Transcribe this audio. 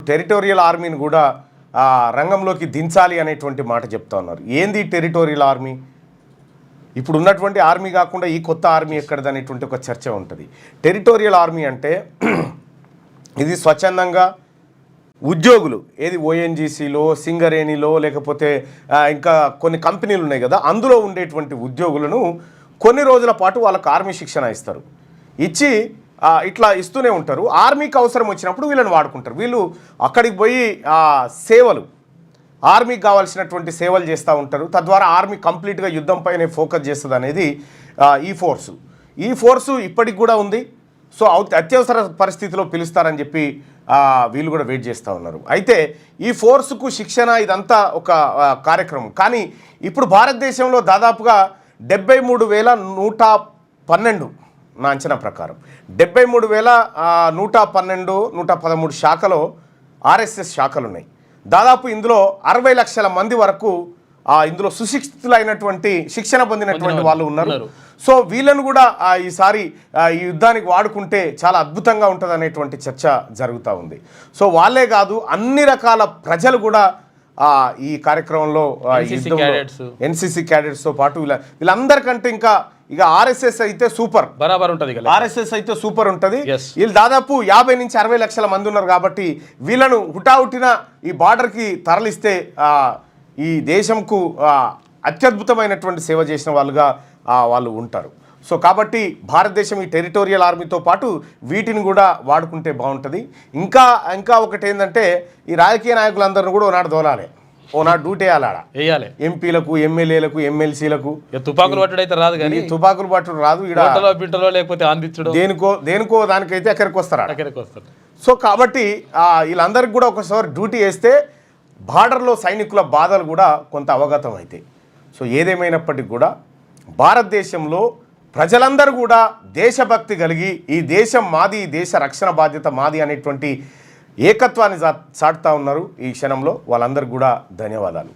Territorial ఆర్మీని కూడా రంగంలోకి దించాలి అనేటువంటి మాట చెప్తా ఉన్నారు. ఏంది టెరిటోరియల్ ఆర్మీ? ఇప్పుడు ఉన్నటువంటి ఆర్మీ కాకుండా ఈ కొత్త ఆర్మీ ఎక్కడిది అనేటువంటి ఒక చర్చ ఉంటుంది. టెరిటోరియల్ ఆర్మీ అంటే ఇది స్వచ్ఛందంగా ఉద్యోగులు ఏది ఓఎన్జీసీలో, సింగరేణిలో, లేకపోతే ఇంకా కొన్ని కంపెనీలు ఉన్నాయి కదా, అందులో ఉండేటువంటి ఉద్యోగులను కొన్ని రోజుల పాటు వాళ్ళకు ఆర్మీ శిక్షణ ఇస్తారు. ఇచ్చి ఇట్లా ఇస్తూనే ఉంటారు. ఆర్మీకి అవసరం వచ్చినప్పుడు వీళ్ళని వాడుకుంటారు. వీళ్ళు అక్కడికి పోయి సేవలు, ఆర్మీకి కావాల్సినటువంటి సేవలు చేస్తూ ఉంటారు. తద్వారా ఆర్మీ కంప్లీట్గా యుద్ధంపైనే ఫోకస్ చేస్తుంది అనేది ఈ ఫోర్సు ఇప్పటికి కూడా ఉంది. సో అత్యవసర పరిస్థితిలో పిలుస్తారని చెప్పి వీళ్ళు కూడా వెయిట్ చేస్తూ ఉన్నారు. అయితే ఈ ఫోర్సుకు శిక్షణ ఇదంతా ఒక కార్యక్రమం. కానీ ఇప్పుడు భారతదేశంలో దాదాపుగా 73,112 నా అంచనా ప్రకారం 73,112, 113 శాఖలో ఆర్ఎస్ఎస్ శాఖలు ఉన్నాయి. దాదాపు ఇందులో 60 లక్షల మంది వరకు ఇందులో సుశిక్షితులైనటువంటి శిక్షణ పొందినటువంటి వాళ్ళు ఉన్నారు. సో వీళ్ళను కూడా ఈసారి ఈ యుద్ధానికి వాడుకుంటే చాలా అద్భుతంగా ఉంటుంది అనేటువంటి చర్చ జరుగుతూ ఉంది. సో వాళ్ళే కాదు, అన్ని రకాల ప్రజలు కూడా ఈ కార్యక్రమంలో ఎన్సీసీ క్యాడెట్స్తో పాటు వీళ్ళందరికంటే ఇంకా ఇక ఆర్ఎస్ఎస్ అయితే సూపర్ బరాబర్ ఉంటుంది. ఆర్ఎస్ఎస్ అయితే సూపర్ ఉంటుంది. వీళ్ళు దాదాపు 50 నుంచి 60 లక్షల మంది ఉన్నారు. కాబట్టి వీళ్ళను హుటాహుటిన ఈ బార్డర్కి తరలిస్తే ఈ దేశంకు అత్యద్భుతమైనటువంటి సేవ చేసిన వాళ్ళుగా వాళ్ళు ఉంటారు. సో కాబట్టి భారతదేశం ఈ టెరిటోరియల్ ఆర్మీతో పాటు వీటిని కూడా వాడుకుంటే బాగుంటుంది. ఇంకా ఒకటి ఏంటంటే ఈ రాజకీయ నాయకులందరినీ కూడా ఓనాడు దోలాలి, ఓనాడు డ్యూటీ వేయాలి. ఎంపీలకు, ఎమ్మెల్యేలకు, ఎమ్మెల్సీలకు తుపాకులు పట్టుడు అయితే రాదు, కానీ తుపాకులు పట్టుడు రాదు. బిడ్డలో లేకపోతే అందించడం దేనికో దానికైతే ఎక్కడికి వస్తారు. సో కాబట్టి వీళ్ళందరికీ కూడా ఒకసారి డ్యూటీ వేస్తే బార్డర్లో సైనికుల బాధలు కూడా కొంత అవగతం అవుతాయి. సో ఏదేమైనప్పటికీ కూడా భారతదేశంలో ప్రజలందరూ కూడా దేశభక్తి కలిగి ఈ దేశం మాది, ఈ దేశ రక్షణ బాధ్యత మాది అనేటువంటి ఏకత్వాన్ని చాటుతూ ఉన్నారు. ఈ క్షణంలో వాళ్ళందరికీ కూడా ధన్యవాదాలు.